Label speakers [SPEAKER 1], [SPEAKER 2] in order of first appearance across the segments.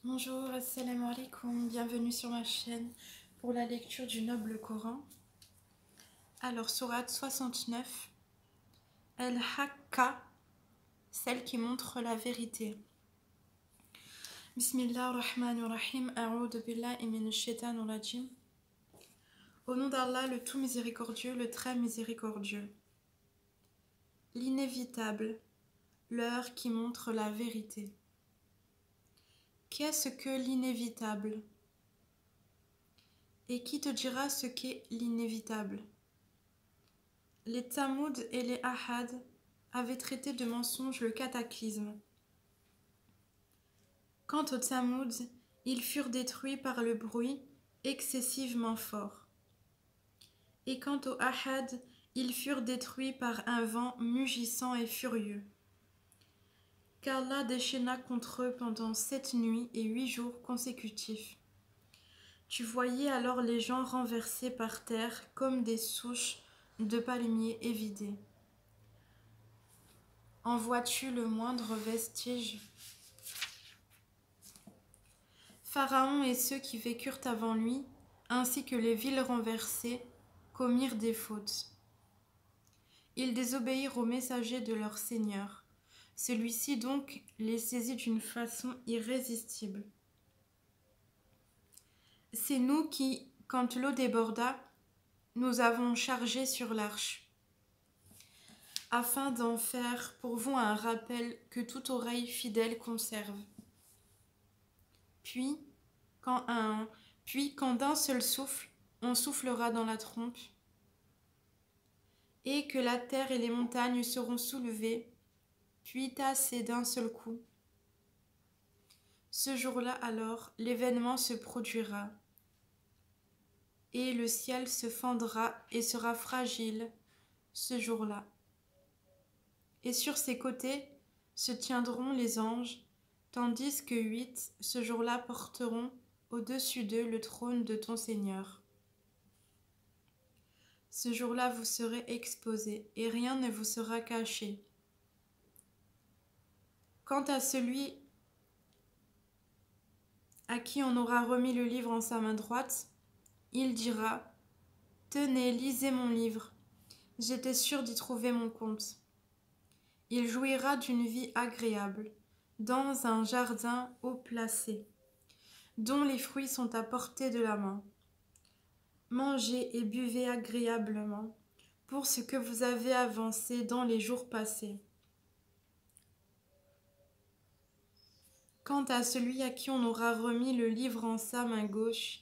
[SPEAKER 1] Bonjour, assalamu alaikum, bienvenue sur ma chaîne pour la lecture du noble Coran. Alors, sourate 69, El-Hakka, celle qui montre la vérité. Bismillah ar-Rahman ar-Rahim, a'udhu billahi minash shaitanir rajim. Au nom d'Allah, le tout miséricordieux, le très miséricordieux. L'inévitable, l'heure qui montre la vérité. Qu'est-ce que l'inévitable? Et qui te dira ce qu'est l'inévitable? Les Tsamouds et les Ahad avaient traité de mensonge le cataclysme. Quant aux Tsamouds, ils furent détruits par le bruit excessivement fort. Et quant aux Ahad, ils furent détruits par un vent mugissant et furieux. Qu'Allah déchaîna contre eux pendant 7 nuits et 8 jours consécutifs. Tu voyais alors les gens renversés par terre comme des souches de palmiers évidées. En vois-tu le moindre vestige? Pharaon et ceux qui vécurent avant lui, ainsi que les villes renversées, commirent des fautes. Ils désobéirent au messager de leur Seigneur. Celui-ci donc les saisit d'une façon irrésistible. C'est nous qui, quand l'eau déborda, nous avons chargé sur l'arche, afin d'en faire pour vous un rappel que toute oreille fidèle conserve. Puis, quand d'un seul souffle, on soufflera dans la trompe, et que la terre et les montagnes seront soulevées, puis tassées d'un seul coup. Ce jour-là alors, l'événement se produira, et le ciel se fendra et sera fragile ce jour-là. Et sur ses côtés se tiendront les anges, tandis que 8 ce jour-là porteront au-dessus d'eux le trône de ton Seigneur. Ce jour-là vous serez exposés, et rien ne vous sera caché. Quant à celui à qui on aura remis le livre en sa main droite, il dira « Tenez, lisez mon livre, j'étais sûr d'y trouver mon compte. » Il jouira d'une vie agréable, dans un jardin haut placé, dont les fruits sont à portée de la main. Mangez et buvez agréablement pour ce que vous avez avancé dans les jours passés. Quant à celui à qui on aura remis le livre en sa main gauche,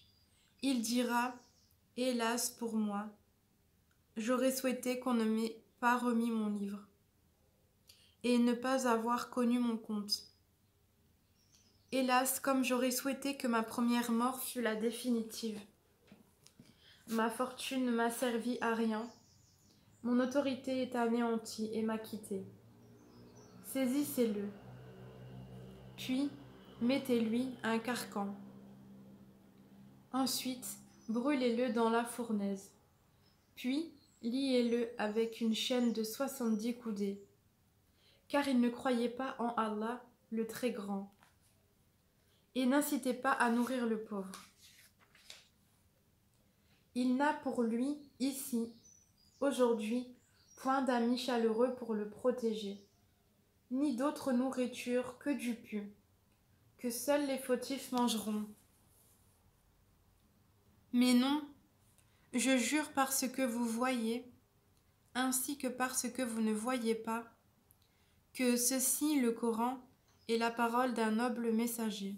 [SPEAKER 1] il dira « Hélas pour moi, j'aurais souhaité qu'on ne m'ait pas remis mon livre et ne pas avoir connu mon compte. Hélas, comme j'aurais souhaité que ma première mort fût la définitive. Ma fortune ne m'a servi à rien, mon autorité est anéantie et m'a quitté. Saisissez-le, puis mettez-lui un carcan. Ensuite, brûlez-le dans la fournaise, puis liez-le avec une chaîne de 70 coudées, car il ne croyait pas en Allah, le Très-Grand. Et n'incitez pas à nourrir le pauvre. Il n'a pour lui, ici, aujourd'hui, point d'amis chaleureux pour le protéger, ni d'autre nourriture que du pu, que seuls les fautifs mangeront. Mais non, je jure par ce que vous voyez, ainsi que par ce que vous ne voyez pas, que ceci, le Coran, est la parole d'un noble messager,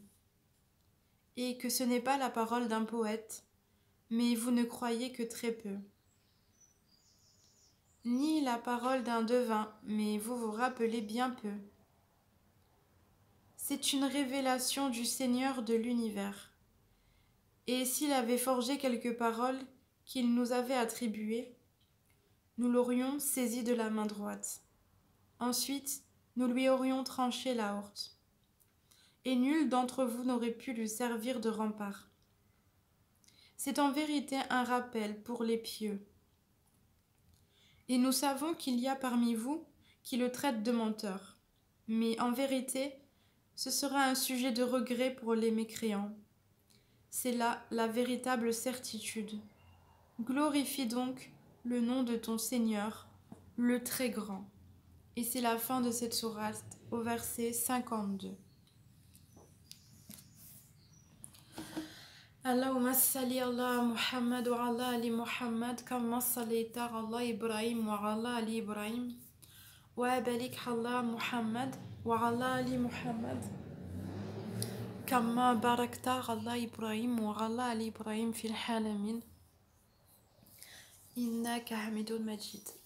[SPEAKER 1] et que ce n'est pas la parole d'un poète, mais vous ne croyez que très peu. Ni la parole d'un devin, mais vous vous rappelez bien peu. C'est une révélation du Seigneur de l'univers. Et s'il avait forgé quelques paroles qu'il nous avait attribuées, nous l'aurions saisi de la main droite. Ensuite, nous lui aurions tranché l'aorte. Et nul d'entre vous n'aurait pu lui servir de rempart. C'est en vérité un rappel pour les pieux. Et nous savons qu'il y a parmi vous qui le traitent de menteur. Mais en vérité, ce sera un sujet de regret pour les mécréants. C'est là la véritable certitude. Glorifie donc le nom de ton Seigneur, le très grand. Et c'est la fin de cette sourate au verset 52. Allahumma salli ala Muhammad wa ala ali Muhammad kama sallaita ala Ibrahim wa ala ali Ibrahim wa barik ala Muhammad wa ala ali Muhammad kama barakta ala Ibrahim wa ala ali Ibrahim fil alamin innaka Hamidul Majid.